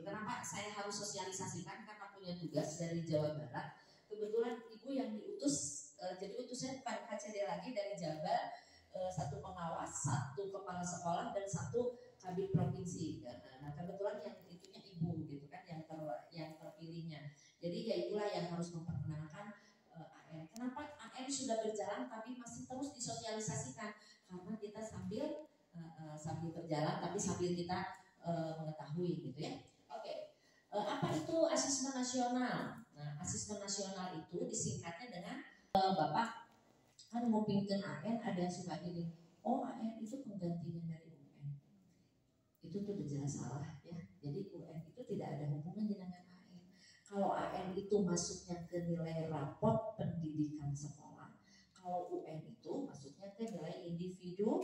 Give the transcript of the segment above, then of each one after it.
Kenapa saya harus sosialisasikan? Karena punya tugas dari Jawa Barat. Kebetulan ibu yang diutus, jadi utusnya bukan KCD lagi dari Jabar, satu pengawas, satu kepala sekolah, dan satu kabid provinsi. Nah kebetulan yang itunya ibu gitu kan, yang terpilihnya. Jadi ya itulah yang harus memperkenalkan AN. Kenapa AN sudah berjalan tapi masih terus disosialisasikan? Karena kita sambil berjalan tapi sambil kita mengetahui gitu ya. Oke. Apa itu asesmen nasional? Nah, asesmen nasional itu disingkatnya dengan Bapak kan ngupingkeun AN ada yang suka gini. Oh, AN itu penggantinya dari UN. Itu tuh udah jelas salah ya. Jadi UN itu tidak ada hubungannya dengan AN. Kalau AN itu masuknya ke nilai rapot pendidikan sekolah, kalau UN itu masuknya ke nilai individu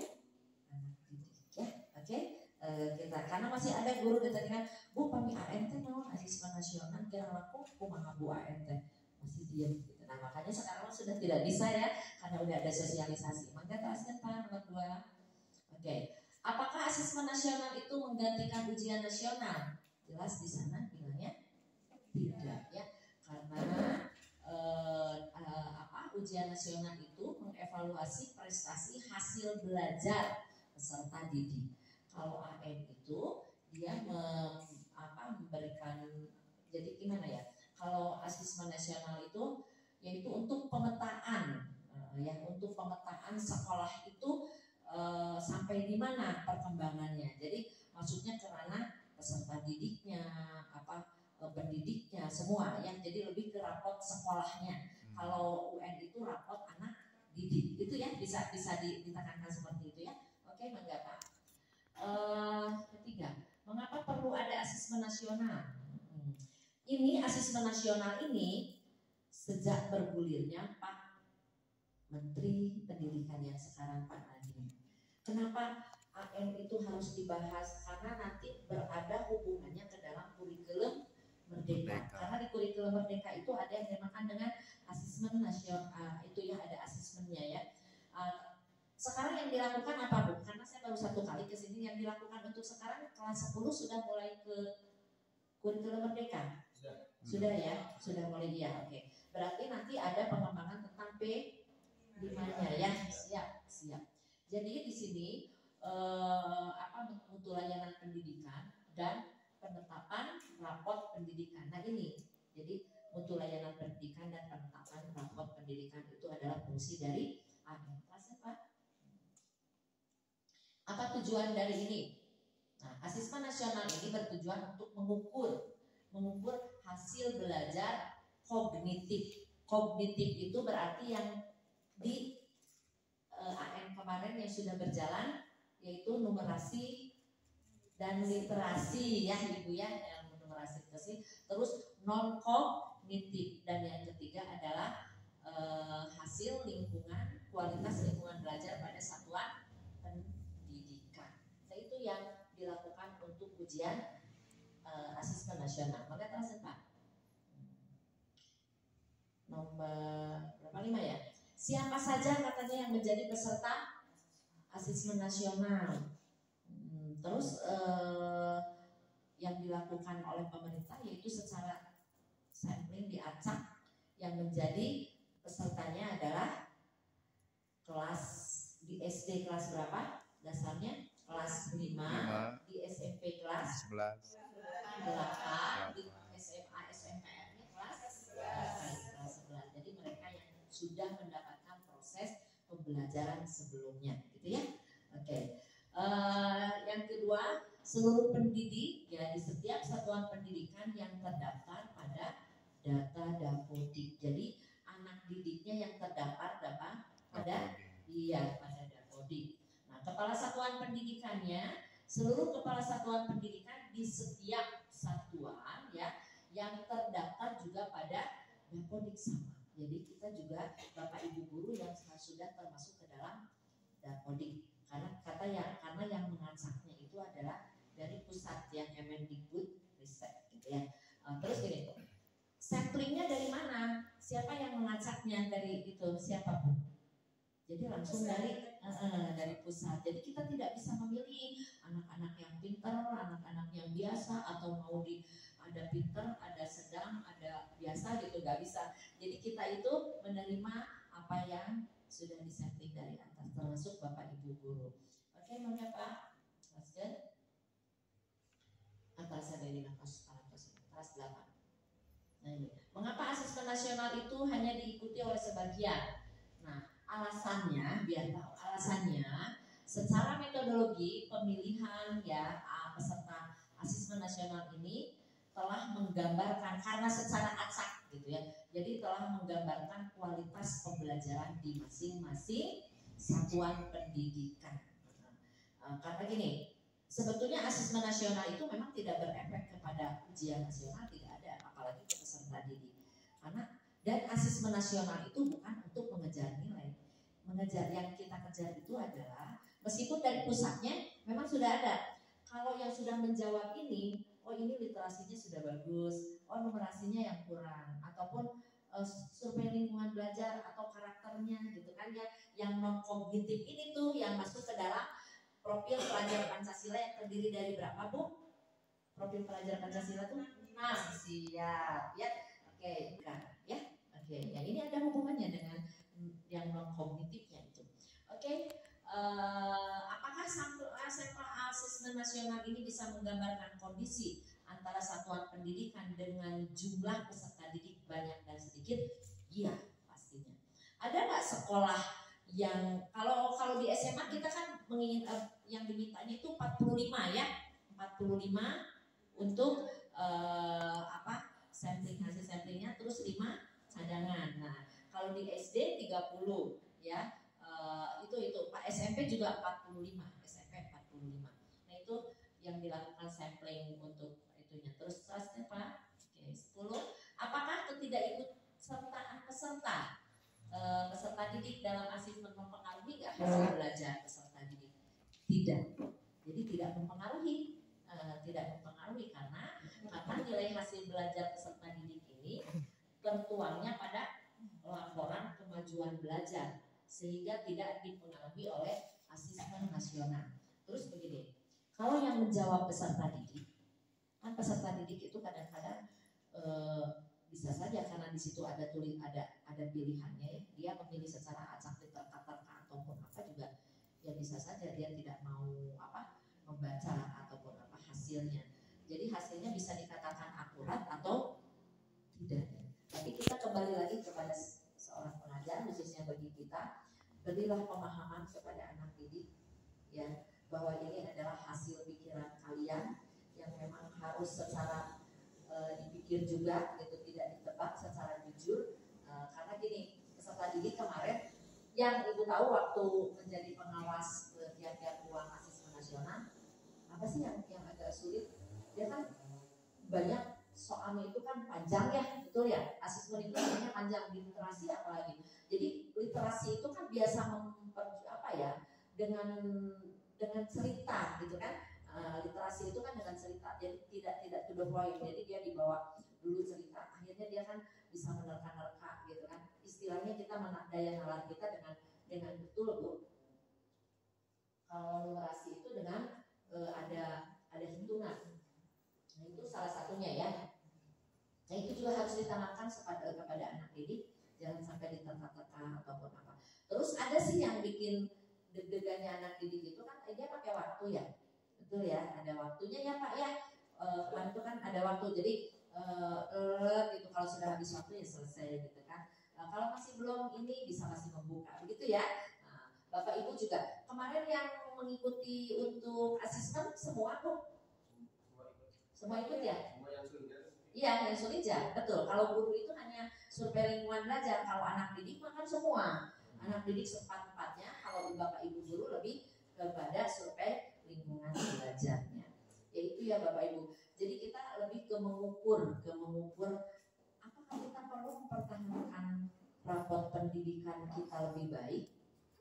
anak didik ya. Oke? Kita karena masih ada guru tadi kan, Bu pami AN teh naon asesmen nasional kira laku kumaha Bu AN teh masih diam gitu. Nah makanya sekarang sudah tidak bisa ya karena udah ada sosialisasi. Maka tasnya Pak nomor 2. Oke. Apakah asesmen nasional itu menggantikan ujian nasional? Jelas di sana bilangnya tidak ya, karena ujian nasional itu mengevaluasi prestasi hasil belajar peserta didik. Kalau AN itu dia memberikan, jadi gimana ya? Kalau asesmen nasional itu yaitu untuk pemetaan, untuk pemetaan sekolah itu sampai di mana perkembangannya. Jadi maksudnya karena peserta didiknya, pendidiknya semua yang jadi lebih ke rapot sekolahnya. Kalau UN itu rapot anak didik, itu ya bisa ditekankan seperti itu ya. Oke, mangga Pak. Ketiga, mengapa perlu ada asesmen nasional? Ini asesmen nasional ini sejak bergulirnya Pak Menteri Pendidikan yang sekarang Pak Nadiem. Kenapa AN itu harus dibahas? Karena nanti berada hubungannya ke dalam kurikulum Merdeka. Karena di kurikulum Merdeka itu ada yang dinamakan dengan asesmen nasional. Itu ya ada asesmennya ya. Sekarang yang dilakukan apa Bu? Karena saya baru 1 kali kesini, yang dilakukan untuk sekarang kelas 10 sudah mulai ke kurikulum Merdeka. Sudah ya, sudah mulai ya. Oke. Berarti nanti ada pengembangan tentang P5-nya ya. Siap. Jadi di sini mutu layanan pendidikan dan penetapan rapot pendidikan. Nah ini, jadi mutu layanan pendidikan dan penetapan rapot pendidikan itu adalah fungsi dari AN. Pak. Apa tujuan dari ini? Nah, asesmen nasional ini bertujuan untuk mengukur hasil belajar kognitif. Kognitif itu berarti yang di AN kemarin yang sudah berjalan, yaitu numerasi dan literasi ya Ibu ya, yang numerasi literasi. Terus non kognitif, dan yang ketiga adalah hasil lingkungan, kualitas lingkungan belajar pada satuan pendidikan. Nah itu yang dilakukan untuk ujian asesmen nasional. Maka terasa Pak. Nomor berapa 5 ya? Siapa saja katanya yang menjadi peserta asesmen nasional? Terus yang dilakukan oleh pemerintah yaitu secara sampling diacak, yang menjadi pesertanya adalah kelas di SD kelas berapa? Dasarnya kelas 5, di SMP kelas 8, di SMA SMPR-nya kelas 11. Jadi mereka yang sudah mendapatkan proses pembelajaran sebelumnya, gitu ya. Oke. Yang kedua, seluruh pendidik ya di setiap satuan pendidikan yang terdaftar pada data Dapodik. Jadi anak didiknya yang terdaftar pada Dapodik. Nah, kepala satuan pendidikannya, seluruh kepala satuan pendidikan di setiap satuan ya yang terdaftar juga pada Dapodik sama. Jadi kita juga Bapak Ibu guru yang sudah termasuk ke dalam Dapodik. Karena yang mengacaknya itu adalah dari pusat yang Kemendikbud Ristek gitu ya. Terus gini, samplingnya dari mana? Siapa yang mengacaknya dari itu? Siapa Bu? Jadi langsung dari dari pusat. Jadi kita tidak bisa memilih anak-anak yang pintar, anak-anak yang biasa, atau mau ada pintar, ada sedang, ada biasa gitu, nggak bisa. Jadi kita itu menerima apa yang sudah disetting dari atas, termasuk Bapak Ibu guru. Oke, maunya Pak? Lanjut. Atas ada di atas 8. Nah, ini. Mengapa asesmen nasional itu hanya diikuti oleh sebagian? Nah, alasannya, biar tahu alasannya, secara metodologi pemilihan ya peserta asesmen nasional ini telah menggambarkan, karena secara acak gitu ya, jadi telah menggambarkan kualitas pembelajaran di masing-masing satuan pendidikan. Karena gini, sebetulnya asesmen nasional itu memang tidak berefek kepada ujian nasional, tidak ada, apalagi ke peserta didik. Dan asesmen nasional itu bukan untuk mengejar nilai. Mengejar, yang kita kejar itu adalah, meskipun dari pusatnya memang sudah ada. Kalau yang sudah menjawab ini, oh ini literasinya sudah bagus, oh numerasinya yang kurang, ataupun survei lingkungan belajar atau karakternya gitu kan ya, yang non kognitif ini tuh yang masuk ke dalam profil pelajar Pancasila yang terdiri dari berapa Bu? Profil pelajar Pancasila tuh 6, siap ya. Oke, ya. Oke, ya ini ada hubungannya dengan yang non kognitifnya itu. Oke, apakah sampel asesmen nasional ini bisa menggambarkan kondisi antara satuan pendidikan dengan jumlah peserta didik banyak dan sedikit? Iya, pastinya. Ada nggak sekolah yang kalau di SMA kita kan yang dimintanya itu 45 ya, 45 untuk sampling, hasil samplingnya, terus 5 cadangan. Nah, kalau di SD 30 ya, itu Pak SMP juga 45, SMP 45. Nah, itu yang dilakukan sampling untuk itunya. Terus selanjutnya Pak, oke, 10. Apakah ketidakikutsertaan peserta didik dalam asesmen mempengaruhi nggak hasil belajar peserta didik? Tidak. Jadi tidak mempengaruhi, karena nilai hasil belajar peserta didik ini tertuangnya pada laporan kemajuan belajar, sehingga tidak dipengaruhi oleh asesmen nasional. Terus begini, kalau yang menjawab peserta didik, kan peserta didik itu kadang-kadang bisa saja karena di situ ada pilihannya ya, dia memilih secara acak diterka-terka ataupun apa juga, ya bisa saja dia tidak mau membaca ataupun hasilnya. Jadi hasilnya bisa dikatakan akurat atau tidak. Tapi kita kembali lagi kepada seorang pengajar, khususnya bagi kita, berilah pemahaman kepada anak didik ya, bahwa ini adalah hasil pikiran kalian yang memang harus secara dipikir juga gitu, tidak ditebak secara jujur. Karena gini, peserta didik kemarin yang ibu tahu waktu menjadi pengawas tiap-tiap uang asesmen nasional, apa sih yang agak sulit? Dia kan banyak soalnya itu kan panjang ya, betul ya, asesmen itu namanya panjang, di literasi apalagi. Jadi literasi itu kan biasa dengan cerita gitu kan. Literasi itu kan dengan cerita, jadi tidak to the point, jadi dia dibawa dulu cerita, akhirnya dia kan bisa menerka-nerka gitu kan. Istilahnya kita daya nalar kita dengan betul Bu. Kalau numerasi itu dengan ada hitungan. Nah, itu salah satunya ya. Nah, itu juga harus ditanamkan kepada anak didik, jangan sampai diterka-terka ataupun apa. Terus ada sih yang bikin deg-degannya anak didik itu kan dia pakai waktu ya. Betul ya, ada waktunya ya Pak ya. Itu kan ada waktu, jadi gitu, kalau sudah habis waktu ya selesai gitu kan. Kalau masih belum ini bisa masih membuka begitu ya. Nah, Bapak Ibu juga kemarin yang mengikuti untuk asesmen semua kok. Semua ikut ya? Iya, yang Sulija, betul. Kalau guru itu hanya survei lingkungan belajar, kalau anak didik makan semua. Anak didik seempat-empatnya, kalau Bapak Ibu guru lebih kepada survei lingkungan belajarnya. Yaitu ya Bapak Ibu. Jadi kita lebih ke mengukur apakah kita perlu mempertahankan rapot pendidikan kita lebih baik,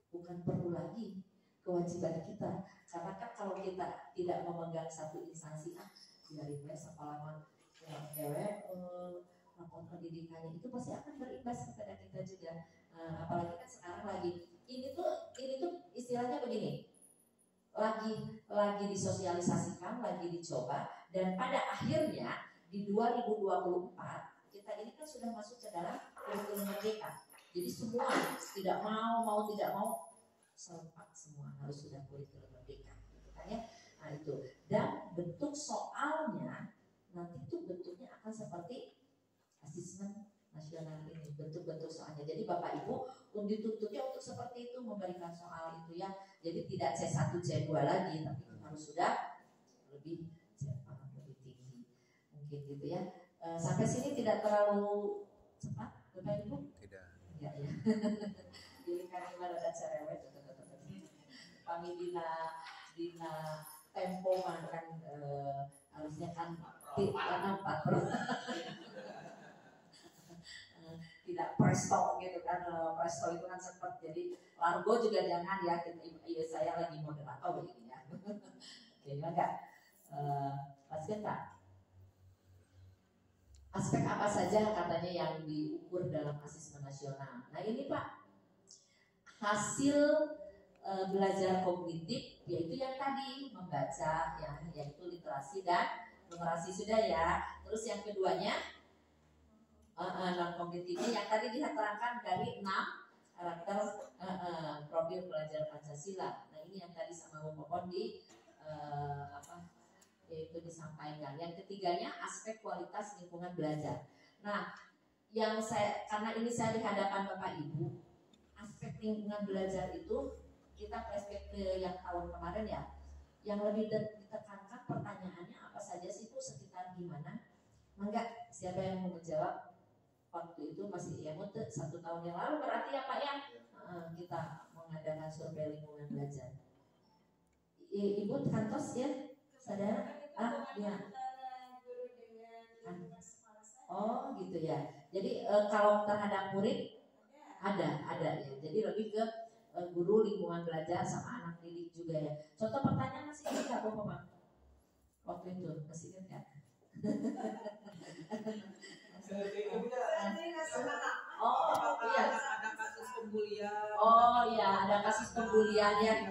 bukan perlu lagi kewajiban kita. Karena kan kalau kita tidak memegang satu instansi, biarin sekolah rapot pendidikannya itu pasti akan berimbas kepada kita juga. apalagi kan sekarang ini tuh istilahnya begini, lagi disosialisasikan, lagi dicoba, dan pada akhirnya di 2024 kita ini kan sudah masuk ke dalam kurikulum merdeka. Jadi semua tidak mau tidak mau serempak semua harus sudah kurikulum merdeka, gitu kan ya. Nah itu, dan bentuk soalnya nanti tuh bentuknya akan seperti asesmen nasional ini, bentuk-bentuk soalnya. Jadi Bapak Ibu dituntutnya untuk seperti itu, memberikan soal itu ya. Jadi tidak C1 C2 lagi, tapi harus sudah lebih lebih tinggi mungkin gitu ya. Sampai sini tidak terlalu cepat Bapak Ibu? Tidak. Enggak ya. Jadi kami ada cerewet kami dina tempo kan harusnya kan tidak presto gitu kan. Presto itu kan sempat jadi largo juga jangan ya, iya saya lagi moderator begini ya. Oke, enggak pasti enggak. Aspek apa saja katanya yang diukur dalam asesmen nasional. Nah ini Pak, hasil belajar kognitif yaitu yang tadi membaca ya, yaitu literasi dan numerasi sudah ya. Terus yang keduanya non kognitifnya yang tadi diterangkan dari 6 karakter profil pelajar Pancasila. Nah ini yang tadi sama Bu Popon yaitu disampaikan. Yang ketiganya aspek kualitas lingkungan belajar. Nah, karena ini saya di hadapan Bapak Ibu, aspek lingkungan belajar itu kita flashback ke yang tahun kemarin ya, yang lebih ditekankan pertanyaannya apa saja sih Bu, sekitar gimana? Enggak, siapa yang mau menjawab? Waktu itu masih ya 1 tahun yang lalu berarti ya Pak ya, kita mengadakan survei lingkungan belajar. Ibu kantos ya, saudara? Ya. Oh gitu ya. Jadi kalau terhadap murid ada ya. Jadi lebih ke guru lingkungan belajar sama anak didik juga ya. Contoh pertanyaan masih ingat nggak Bapak? Waktu itu masih ingat nggak? Oh iya. Ada kasus pembulian. Oh iya, ada kasus pembulian ya.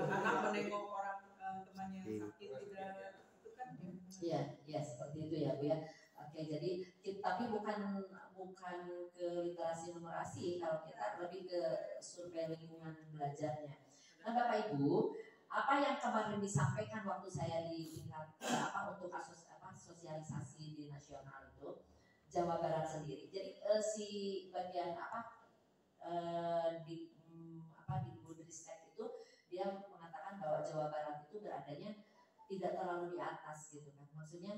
Anak menengok orang temannya sakit tidak itu kan. Iya, seperti itu ya Bu ya. Oke, jadi tapi bukan ke literasi numerasi, kalau kita lebih ke survei lingkungan belajarnya. Nah Bapak Ibu, apa yang kemarin disampaikan waktu saya di tingkat untuk sosialisasi di nasional itu Jawa Barat sendiri. Jadi si bagian di Budristek itu dia mengatakan bahwa Jawa Barat itu beradanya tidak terlalu di atas gitu kan. Maksudnya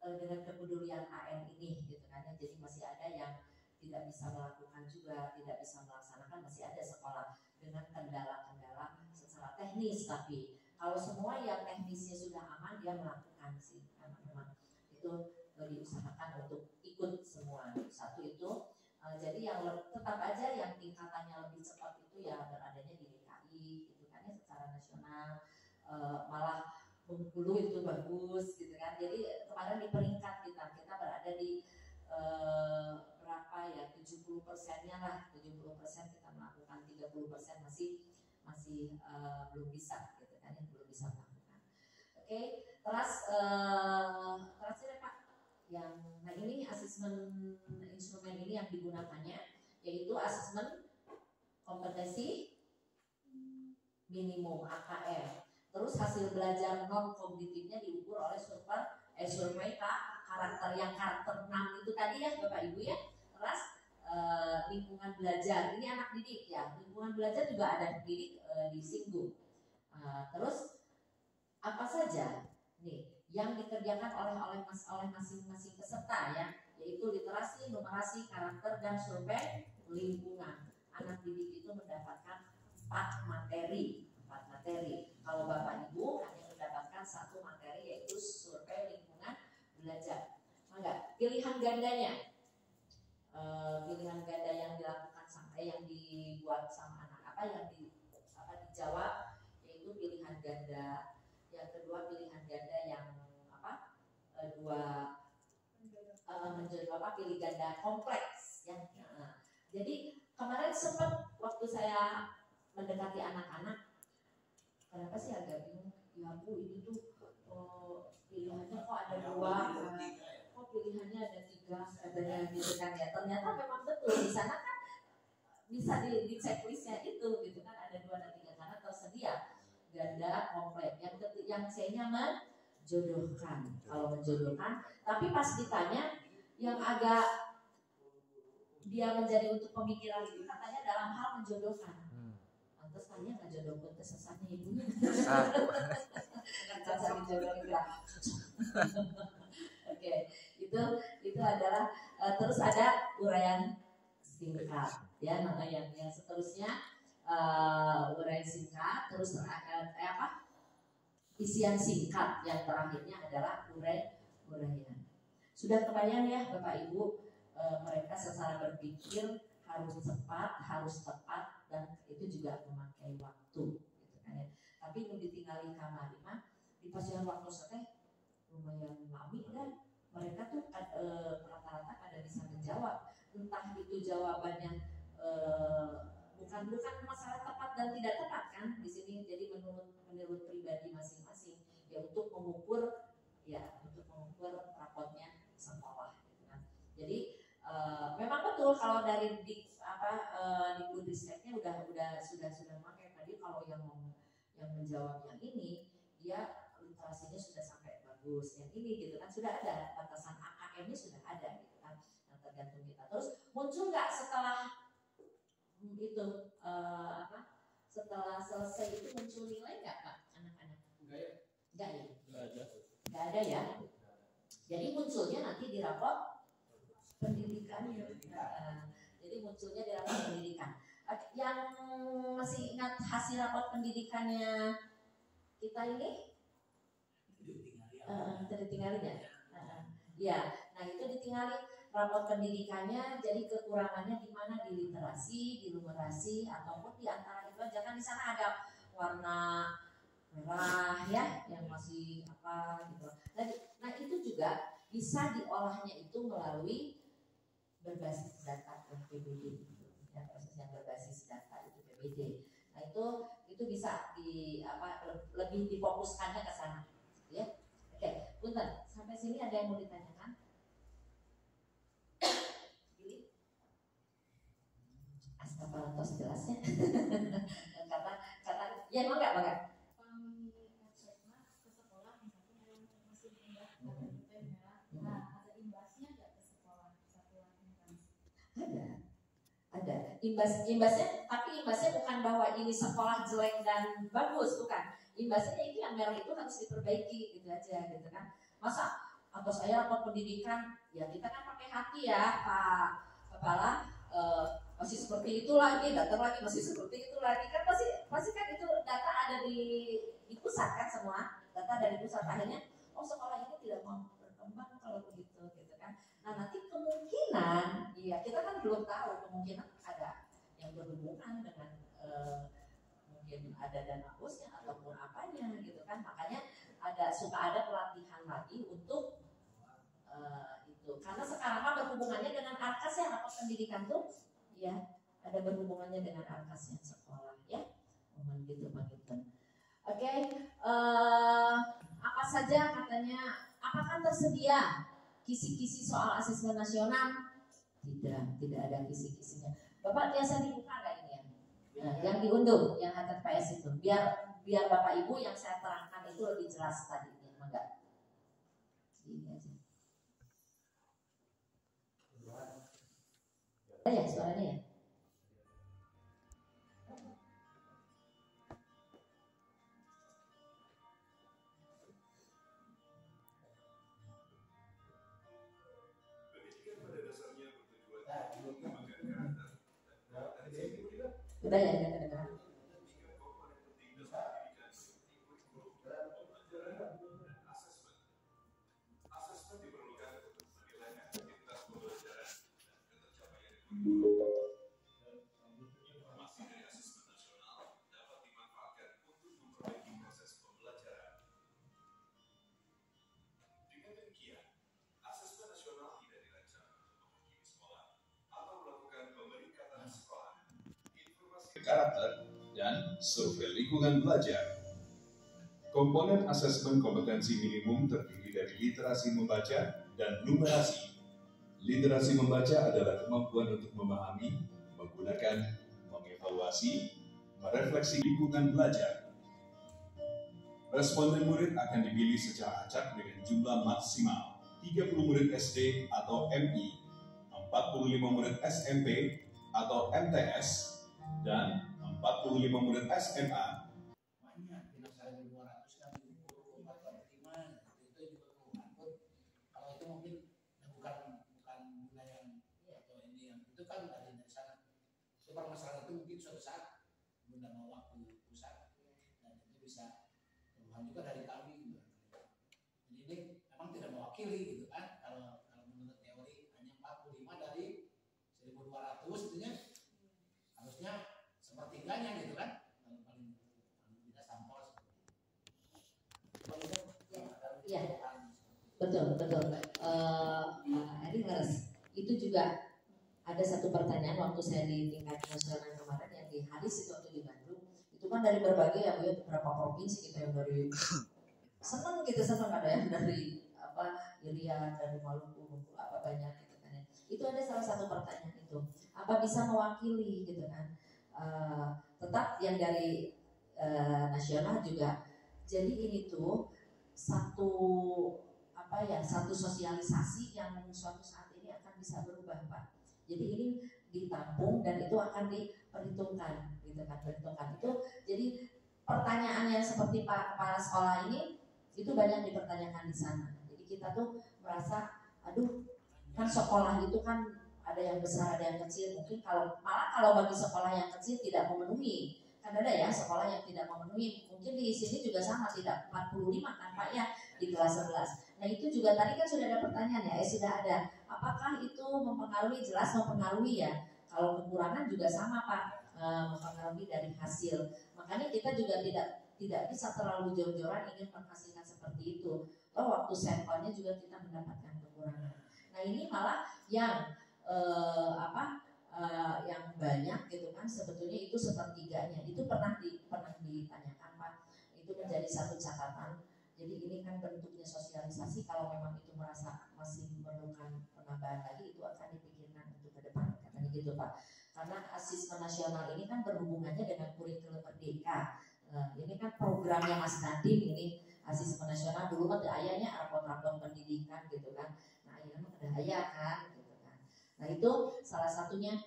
dengan kepedulian AN ini gitu kan. Jadi masih ada yang tidak bisa melakukan juga, tidak bisa melaksanakan, masih ada sekolah dengan kendala-kendala secara teknis. Tapi kalau semua yang teknisnya sudah aman, dia melakukan sih, teman-teman. Itu diusahakan untuk ikut semua. Satu itu, jadi yang tetap aja yang tingkatannya lebih cepat itu ya beradanya di DKI, gitu kan ya, secara nasional. Malah Bengkulu itu bagus, gitu kan. Jadi kemarin di peringkat kita berada di berapa ya, 70%-nya lah, 70% kita melakukan, 30% masih belum bisa gitu kan, yang belum bisa melakukan. Oke, terus terakhir ya Pak, nah ini asesmen instrumen ini yang digunakannya yaitu asesmen kompetensi minimum AKM. Terus hasil belajar non kognitifnya diukur oleh survei karakter 6 itu tadi ya Bapak Ibu ya. Terus lingkungan belajar, ini anak didik ya, lingkungan belajar juga ada didik disinggung. Terus apa saja nih yang dikerjakan oleh masing-masing peserta ya, yaitu literasi, numerasi, karakter, dan survei lingkungan. Anak didik itu mendapatkan 4 materi. Kalau Bapak Ibu hanya mendapatkan 1 materi, yaitu survei lingkungan belajar. Enggak, pilihan gandanya. Pilihan ganda yang dilakukan sampai yang dibuat sama anak yang dijawab, yaitu pilihan ganda. Yang kedua pilihan ganda yang pilih ganda kompleks ya. Nah, jadi kemarin sempat waktu saya mendekati anak-anak, kenapa sih agak bingung? Ya Bu, ini tuh pilihannya kok ada dua, kok pilihannya ada tiga, katanya gitu kan ya. Ternyata memang betul di sana kan bisa di checklistnya itu gitu kan, ada 2 dan 3 karena tersedia ganda komplek. Yang C-nya menjodohkan, kalau menjodohkan. Tapi pas ditanya yang agak dia menjadi untuk pemikiran itu katanya dalam hal menjodohkan. Terus tanya nggak jodohkan kesesatnya ibunya. Oke, itu adalah terus ada uraian singkat ya. Nah, yang seterusnya uraian singkat, terus isian singkat, yang terakhirnya adalah uraian. Sudah kebayang ya Bapak Ibu, mereka secara berpikir harus cepat, harus tepat, dan itu juga memakai waktu gitu kan ya. Tapi nu ditinggali kamari mah di pasihan waktu teh lumayan lami dan mereka tuh rata-rata kada bisa menjawab, entah itu jawabannya bukan masalah tepat dan tidak tepat kan di sini. Jadi menurut pribadi masing-masing ya, untuk mengukur rapotnya sekolah gitu kan. Jadi memang betul kalau dari di Budristeknya sudah memakai tadi. Kalau yang menjawab yang ini dia literasinya sudah sampai bagus, yang ini gitu kan sudah ada batasan AKM-nya, sudah ada gitu kan. Nah, tergantung kita. Terus muncul nggak setelah itu setelah selesai itu muncul nilai nggak Pak anak-anak? Nggak ya? Nggak ada ya. Jadi munculnya nanti di rapor pendidikannya. Jadi munculnya di rapor pendidikan. Yang masih ingat hasil rapor pendidikannya kita ini? Ditinggalin ya? Ya, nah itu ditinggalin rapor pendidikannya. Jadi kekurangannya di mana? Di literasi, di numerasi, ataupun di antara itu aja kan. Di sana ada warna merah ya, yang masih apa gitu. Nah itu juga bisa diolahnya itu melalui berbasis data PBD, ya, proses yang berbasis data itu PBD. Nah itu bisa lebih difokuskannya ke sana, ya. Oke, punten. Sampai sini ada yang mau ditanyakan? Astagfirullah, jelasnya. karena ya emang enggak. Ada imbasnya, tapi imbasnya bukan bahwa ini sekolah jelek dan bagus, bukan. Imbasnya itu yang merah itu harus diperbaiki gitu aja gitu kan. Masa atau saya rapor pendidikan ya kita kan pakai hati ya Pak Kepala, masih seperti itu lagi, datang lagi masih seperti itu lagi kan, pasti kan itu data ada di pusat kan, semua data ada di pusat. Akhirnya sekolah ini tidak mau berkembang kalau begitu gitu kan. Nah nanti kemungkinan, ya kita kan belum tahu, kemungkinan ada yang berhubungan dengan mungkin ada dana bosnya ataupun apanya gitu kan. Makanya suka ada pelatihan lagi untuk itu. Karena sekarang kan berhubungannya dengan arkas ya, rapor pendidikan tuh ya, ada berhubungannya dengan arkas yang sekolah ya. Mohon gitu Pak Gita. Oke, apa saja katanya, apakah tersedia kisi-kisi soal asesmen nasional? Tidak ada kisi-kisinya. Bapak biasa dibuka nggak ini ya? Nah, yang diunduh, yang HTTPS itu, biar Bapak Ibu yang saya terangkan itu lebih jelas tadi, enggak? Ini aja. Ada ya suaranya ya? Udah ya, kedengeran. karakter, dan survei lingkungan belajar. Komponen asesmen kompetensi minimum terdiri dari literasi membaca dan numerasi. Literasi membaca adalah kemampuan untuk memahami, menggunakan, mengevaluasi, merefleksi lingkungan belajar. Responden murid akan dipilih secara acak dengan jumlah maksimal 30 murid SD atau MI, 45 murid SMP atau MTS, dan 45 murid SMA. Permasalahan itu mungkin suatu saat Bunda mau waktu pusat dan itu bisa keluhan juga dari kami gitu. Jadi ini memang tidak mewakili gitu kan, kalau menurut teori hanya 45 dari 1.200 gitu ya, harusnya sepertiganya gitu kan, kalau paling tidak sampel Iya, betul. Eri harus itu juga. Ada satu pertanyaan waktu saya di tingkat nasional kemarin yang di Haris itu waktu di Bandung, itu kan dari berbagai ya Bu ya, beberapa provinsi gitu yang dari seneng ada yang dari Irian, dari Maluku, apa banyak gitu kan ya. Itu ada salah satu pertanyaan itu, apa bisa mewakili gitu kan, tetap yang dari nasional juga. Jadi ini tuh satu sosialisasi yang suatu saat ini akan bisa berubah Pak. Jadi ini ditampung dan itu akan diperhitungkan, gitu kan, itu. Jadi pertanyaan yang seperti Pak Kepala Sekolah ini itu banyak dipertanyakan di sana. Jadi kita tuh merasa, aduh, kan sekolah itu kan ada yang besar, ada yang kecil. Mungkin kalau bagi sekolah yang kecil tidak memenuhi, kan ada ya sekolah yang tidak memenuhi. Mungkin di sini juga sama, tidak 45 kan Pak ya di kelas 11. Nah itu juga tadi kan sudah ada pertanyaan ya, sudah ada. Apakah itu mempengaruhi? Jelas mempengaruhi ya. Kalau kekurangan juga sama Pak, mempengaruhi dari hasil. Makanya kita juga tidak bisa terlalu jor-joran ingin menghasilkan seperti itu. Waktu sampelnya juga kita mendapatkan kekurangan. Nah ini malah yang yang banyak gitu kan, sebetulnya itu sepertiganya. Itu pernah ditanyakan Pak. Itu menjadi satu catatan. Jadi ini kan bentuknya sosialisasi, kalau memang itu merasa masih memerlukan penambahan lagi, itu akan dipikirkan untuk ke depan, katanya gitu Pak. Karena asesmen nasional ini kan berhubungannya dengan kurikulum merdeka. Ini kan programnya Mas Nadiem ini, asesmen nasional dulu kan ayahnya rapor-rapor pendidikan gitu kan. Nah akhirnya ada ayah kan gitu kan. Nah itu salah satunya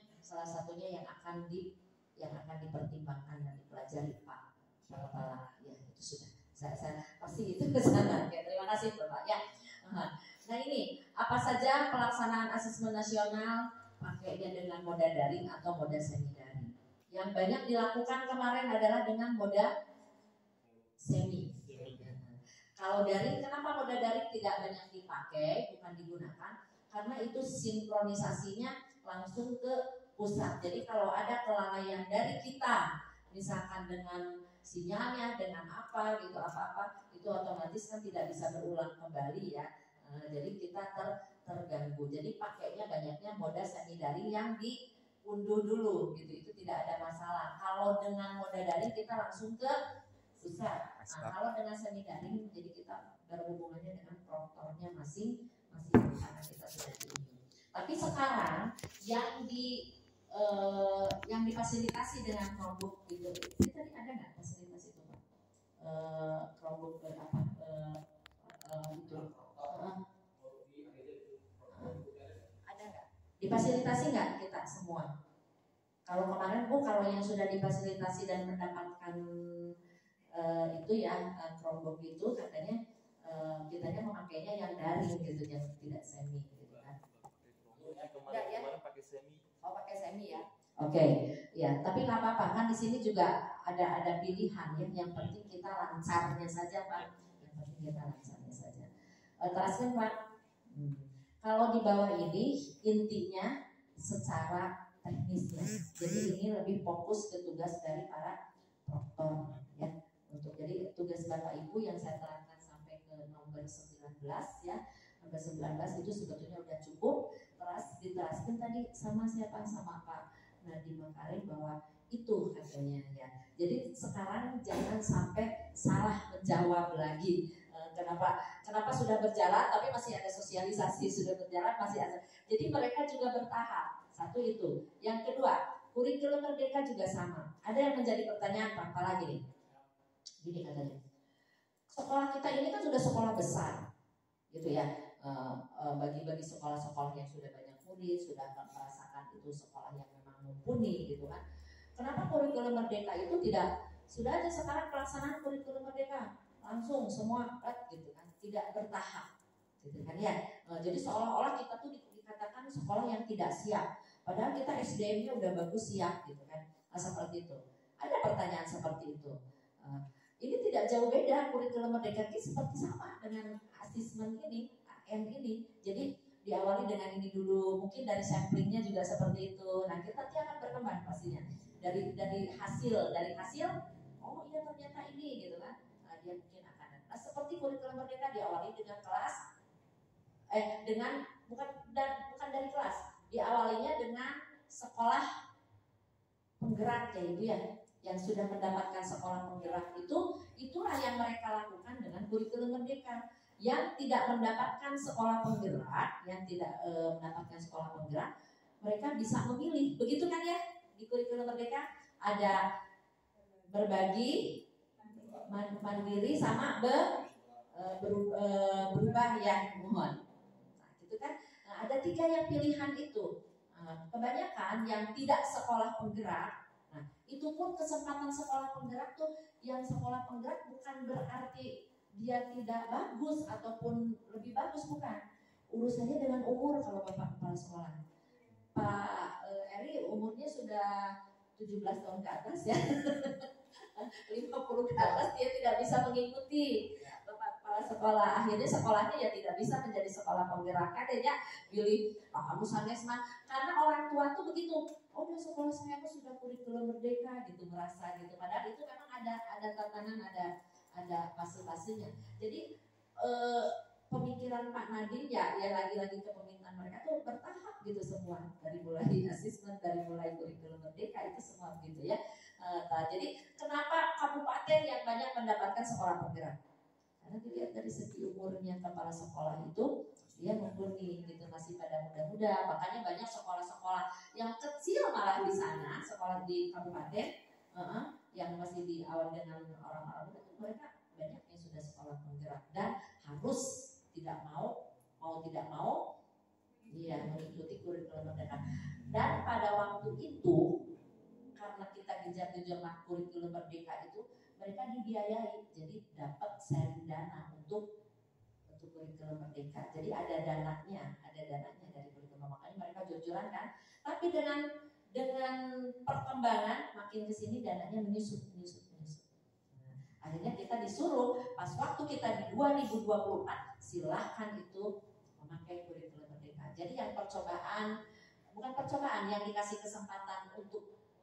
yang akan dipertimbangkan dan dipelajari Pak Kepala. Ya itu sudah. Saya pasti itu ke sana. Ya, terima kasih Bapak ya. Nah ini apa saja pelaksanaan asesmen nasional, pakainya dengan moda daring atau moda semi daring. Yang banyak dilakukan kemarin adalah dengan moda semi. Kalau daring, kenapa moda daring tidak banyak dipakai, bukan digunakan? Karena itu sinkronisasinya langsung ke pusat. Jadi kalau ada kelalaian dari kita, misalkan dengan sinyalnya, dengan apa gitu, itu otomatis kan tidak bisa berulang kembali ya. Jadi kita terganggu. Jadi pakainya banyaknya moda semi daring yang diunduh dulu gitu, itu tidak ada masalah. Kalau dengan moda daring kita langsung ke pusat. Nah, kalau dengan semi daring jadi kita berhubungannya dengan promptornya masing karena kita sudah diunduh. Tapi sekarang yang difasilitasi dengan Chromebook gitu, ini tadi ada nggak fasilitas itu Pak? Chromebook berapa? Itu ada nggak? Difasilitasi nggak kita semua? Kalau kemarin kalau yang sudah difasilitasi dan mendapatkan itu ya Chromebook itu katanya kitanya memakainya yang daring gitu, yang tidak semi gitu kan? Enggak ya? Pakai semi. Oh pakai semi ya? Oke, ya. Tapi nggak apa-apa kan di sini juga ada pilihan ya. Yang penting kita lancarnya saja Pak. Yang penting kita lancarnya saja. Teruskan Pak. Kalau di bawah ini intinya secara teknisnya. Jadi ini lebih fokus ke tugas dari para proktor ya. Jadi tugas Bapak Ibu yang saya terangkan sampai ke nomor 19 ya. Nomor 19 itu sebetulnya udah cukup. Terus diteraskan tadi sama siapa? Sama Pak Nadiem Makarim bahwa itu katanya ya. Jadi sekarang jangan sampai salah menjawab lagi. Kenapa sudah berjalan tapi masih ada sosialisasi, sudah berjalan masih ada. Jadi mereka juga bertahap. Satu itu. Yang kedua, kurikulum merdeka juga sama. Ada yang menjadi pertanyaan apa lagi nih? Gini katanya. Sekolah kita ini kan sudah sekolah besar, gitu ya. Bagi sekolah-sekolah yang sudah banyak murid, sudah merasakan itu sekolah yang memang mumpuni, gitu kan. Kenapa kurikulum merdeka itu tidak sudah ada sekarang pelaksanaan kurikulum merdeka langsung semua gitu kan, tidak bertahap, gitu kan ya. Jadi seolah-olah kita tuh dikatakan sekolah yang tidak siap, padahal kita SDM-nya udah bagus siap, gitu kan. Seperti itu. Ada pertanyaan seperti itu. Ini tidak jauh beda, kurikulum merdeka ini seperti sama dengan asesmen ini, AM ini. Jadi diawali dengan ini dulu, mungkin dari samplingnya juga seperti itu. Nah kita nanti akan berkembang pastinya dari hasil, oh iya ternyata ini, gitu kan. Nah, dia mungkin akan. Nah seperti kurikulum merdeka diawali dengan kelas, bukan dari kelas, diawalinya dengan sekolah penggerak yaitu ya. Yang sudah mendapatkan sekolah penggerak itulah yang mereka lakukan dengan kurikulum merdeka. Yang tidak mendapatkan sekolah penggerak, mereka bisa memilih, begitu kan ya? Di kurikulum merdeka ada berbagi, mandiri sama berubah ya, mohon. Nah, gitu kan? Nah, ada 3 yang pilihan itu. Kebanyakan yang tidak sekolah penggerak. Nah, itu pun kesempatan sekolah penggerak tuh, yang sekolah penggerak bukan berarti dia tidak bagus ataupun lebih bagus, bukan. Urusannya dengan umur kalau Bapak kepala sekolah. Pak Eri umurnya sudah 17 tahun ke atas ya. 50 ke atas dia tidak bisa mengikuti Bapak kepala sekolah. Akhirnya sekolahnya ya tidak bisa menjadi sekolah penggerak. Katanya pilih kamu sanesma, karena orang tua tuh begitu. Oh, sekolah saya sudah kurikulum merdeka gitu, merasa gitu. Padahal itu memang ada tatanan, ada fase-fasenya. Jadi pemikiran Pak Nadiem ya lagi-lagi kepemimpinan mereka tuh bertahap gitu semua, dari mulai asesmen, dari mulai kurikulum merdeka itu semua gitu ya. Jadi kenapa kabupaten yang banyak mendapatkan sekolah penggerak? Karena dilihat dari segi umurnya kepala sekolah itu dia mumpuni gitu, masih pada muda-muda. Makanya banyak sekolah-sekolah yang kecil malah di sana, sekolah di kabupaten yang masih diawali dengan orang-orang muda, mereka banyak yang sudah sekolah penggerak dan harus tidak mau tidak mau mengikuti kurikulum merdeka. Dan pada waktu itu karena kita gencar-gencar kurikulum merdeka itu, mereka dibiayai, jadi dapat sharing dana untuk kurikulum merdeka. Jadi ada dananya dari kurikulum, makanya mereka jor-joran kan. Tapi dengan perkembangan makin kesini dananya menyusut. Akhirnya kita disuruh pas waktu kita di 2024 silahkan itu memakai kurikulum merdeka. Jadi yang bukan percobaan, yang dikasih kesempatan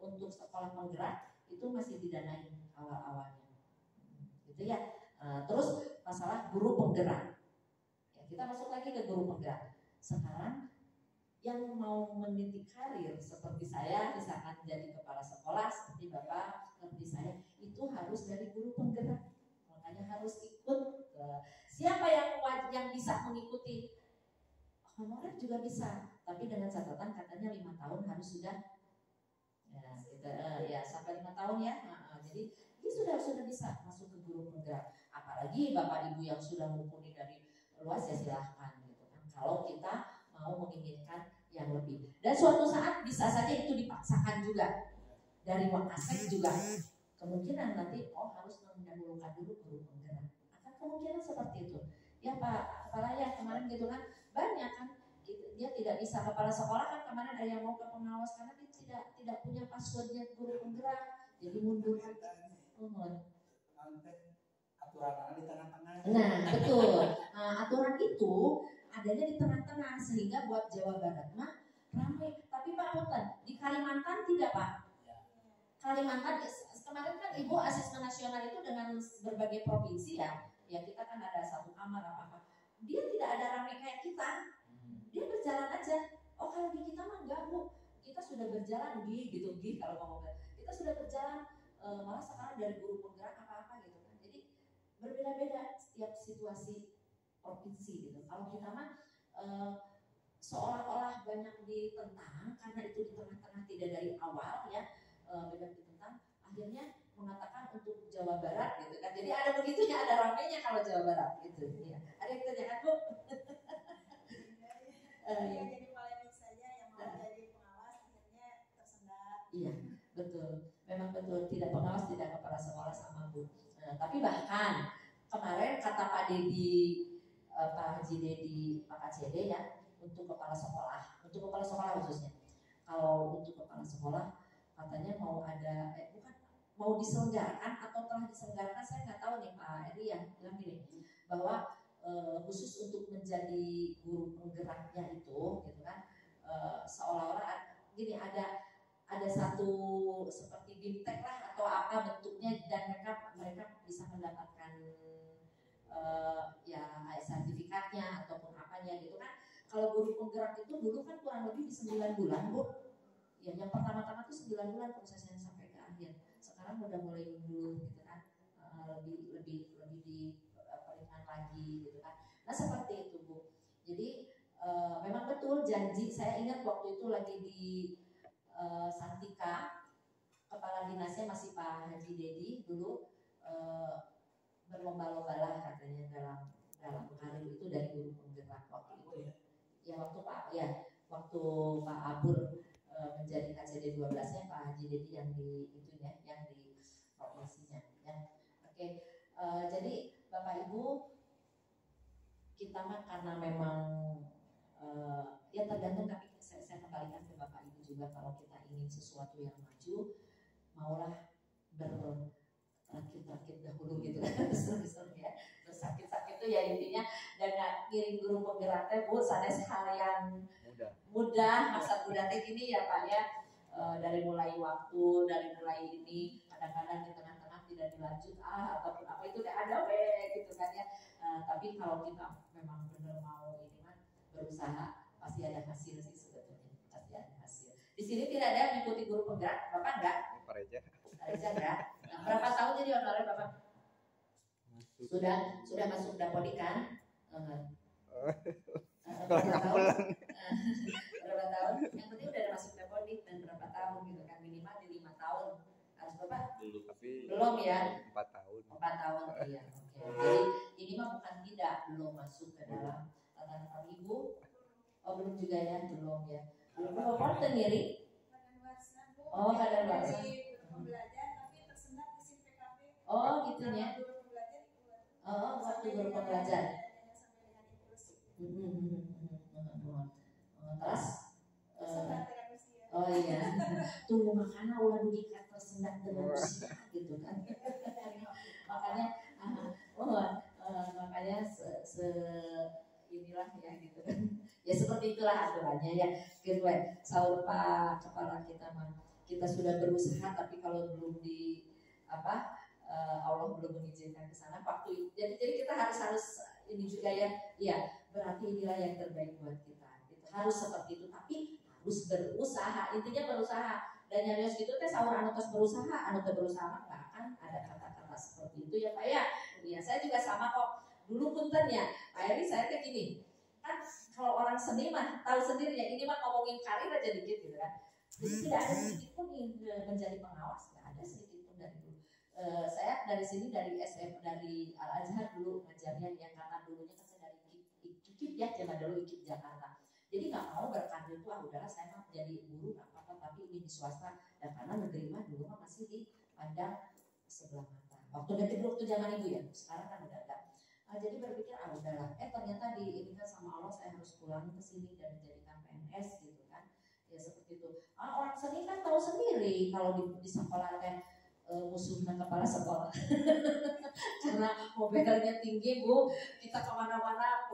untuk sekolah penggerak itu masih didanai awal-awalnya, gitu ya. Terus masalah guru penggerak, ya, kita masuk lagi ke guru penggerak. Sekarang yang mau meniti karir seperti saya, misalkan jadi kepala sekolah seperti Bapak, seperti saya, itu harus dari guru penggerak. Makanya harus ikut. Siapa yang bisa mengikuti? Honorer juga bisa, tapi dengan catatan katanya 5 tahun harus sudah sampai 5 tahun ya. Jadi ini sudah bisa masuk ke guru penggerak. Apalagi Bapak Ibu yang sudah mumpuni dari luas ya silahkan gitu kan. Kalau kita mau menginginkan yang lebih. Dan suatu saat bisa saja itu dipaksakan juga dari Wakasek juga. Kemungkinan nanti harus mendahulukan dulu guru penggerak. Akan kemungkinan seperti itu. Ya Pak Kepala ya kemarin gitu kan banyak kan dia tidak bisa, kepala sekolah kan kemarin ada yang mau ke pengawas karena dia tidak punya passwordnya guru penggerak, jadi mundur. Aturan di tengah-tengah. Nah betul. Aturan itu adanya di tengah-tengah sehingga buat Jawa Barat mah ramai. Tapi Pak Punten di Kalimantan tidak Pak. Kalimantan kemarin kan Ibu asesmen nasional itu dengan berbagai provinsi ya. Ya kita kan ada satu kamar apa-apa. Dia tidak ada ramai kayak kita. Dia berjalan aja. Oh kalau di kita mah enggak Bu. Kita sudah berjalan gitu kalau ngomong. Kita kita sudah berjalan malah sekarang dari guru penggerak apa-apa gitu kan. Jadi berbeda-beda setiap situasi provinsi gitu. Kalau kita mah seolah-olah banyak ditentang karena itu di tengah-tengah tidak dari awal ya, banyak ditentang, akhirnya mengatakan untuk Jawa Barat gitu kan. Jadi ada begitunya, ada ramenya kalau Jawa Barat gitu ya. Ada yang tanyakan Bu? Ya, jadi polemik saja yang mau jadi pengawas akhirnya tersendat. Iya, betul. Memang betul, tidak pengawas, tidak kepala sekolah sama Bu. Tapi bahkan kemarin kata Pak Dedi, Pak Haji Dedi, Pak KCD ya, untuk kepala sekolah khususnya. Kalau untuk kepala sekolah katanya mau ada, mau diselenggarakan atau telah diselenggarakan, saya nggak tahu nih Pak Eri ya, bilang gini, bahwa khusus untuk menjadi guru penggeraknya itu, gitu kan, seolah-olah gini ada satu seperti bimtek lah atau apa bentuknya dan mereka bisa mendapatkan ya sertifikatnya ataupun apanya gitu kan. Kalau guru penggerak itu dulu kan kurang lebih di 9 bulan Bu. Ya yang pertama-tama tuh 9 bulan prosesnya sampai ke akhir. Sekarang udah mulai mundur gitu kan, lebih diperingan lagi gitu kan. Nah seperti itu Bu. Jadi memang betul janji, saya ingat waktu itu lagi di Santika, kepala dinasnya masih Pak Haji Dedi dulu, berlomba-lomba lah katanya dalam karir itu dari guru penggerak waktu itu. Ya waktu Pak Abur menjadi KCD 12-nya Pak Haji Dedi yang di itunya, yang di provinsinya ya. Oke, jadi Bapak Ibu, kita mah karena memang ya tergantung, tapi saya kembalikan ke Bapak Ibu juga, kalau kita ingin sesuatu yang maju, maulah berakit-rakit dahulu gitu kan, ya, bersakit-sakit itu ya intinya, dan ngiring guru penggeraknya Bu, sanes hal yang mudah masa muda gini ya Pak ya, dari mulai waktu, dari mulai ini, kadang-kadang di tengah-tengah tidak dilanjut ataupun apa itu ada gitu kan ya, tapi kalau kita memang benar mau ini mah berusaha, pasti ada hasil sih sebetulnya, pasti ada hasil. Di sini tidak ada yang mengikuti guru penggerak, Bapak enggak? Pak Reza enggak? Nah, berapa tahun jadi honorer Bapak? Sudah masuk Dapodi kan? Berapa tahun? Berapa tahun? Yang penting udah masuk Dapodi, dan berapa tahun gitu kan, minimal di 5 tahun. Harus Bapak? Belum ya? 4 tahun. 4 tahun, iya. Oke. Jadi ini mah bukan belum masuk ke dalam tatanan Ibu. Oh belum juga ya, belum ya. Belum apa sendiri? Oh kadaluarsa. Pembelajar tapi tersendat di SIM PKP. Oh gitu ya. Oh waktu guru pembelajar. Terus? Oh iya. Tuh makanya ulah diikat tersendat dengan usia gitu kan. Makanya makanya inilah ya gitu kan. Ya seperti itulah aturannya ya. Gitu sahur Pak kepala kita mah, kita sudah berusaha tapi kalau belum di Allah belum mengizinkan ke sana waktu. Jadi kita harus ini juga ya. Iya, berarti inilah yang terbaik buat kita. Gitu. Harus seperti itu, tapi harus berusaha. Intinya berusaha. Dan yang harus gitu teh sahur anu tos berusaha, anu teu berusaha enggak akan ada kata-kata seperti itu ya Pak ya. Iya, saya juga sama kok. Dulu punten ya, Pak Eri saya kayak gini. Kan kalau orang seni mah tahu sendiri ya, ini mah ngomongin karir aja dikit gitu kan. Jadi tidak ada sedikit pun menjadi pengawas, nggak ada sedikit pun dari dulu. Saya dari sini dari SM dari Al Azhar dulu ngajarnya, yang kata dulunya kan saya dari IKIP ya, zaman dulu IKIP Jakarta. Jadi nggak mau berkarir itu udahlah saya mah jadi guru nggak apa-apa, tapi ini di swasta, dan karena negeri mah dulu mah masih dipandang sebelah mata. Waktu zaman ibu ya, sekarang kan udah enggak. Jadi berpikir udahlah. Ternyata ini kan sama Allah saya harus pulang ke sini dan menjadikan PNS gitu kan. Ya seperti itu. Orang seni kan tahu sendiri kalau di sekolah kan musuhnya kepala sekolah. Karena mobilnya tinggi Bu, kita kemana-mana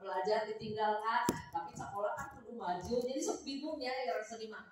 belajar ditinggalkan, tapi sekolah kan perlu maju. Jadi sok bingung ya orang seni mah.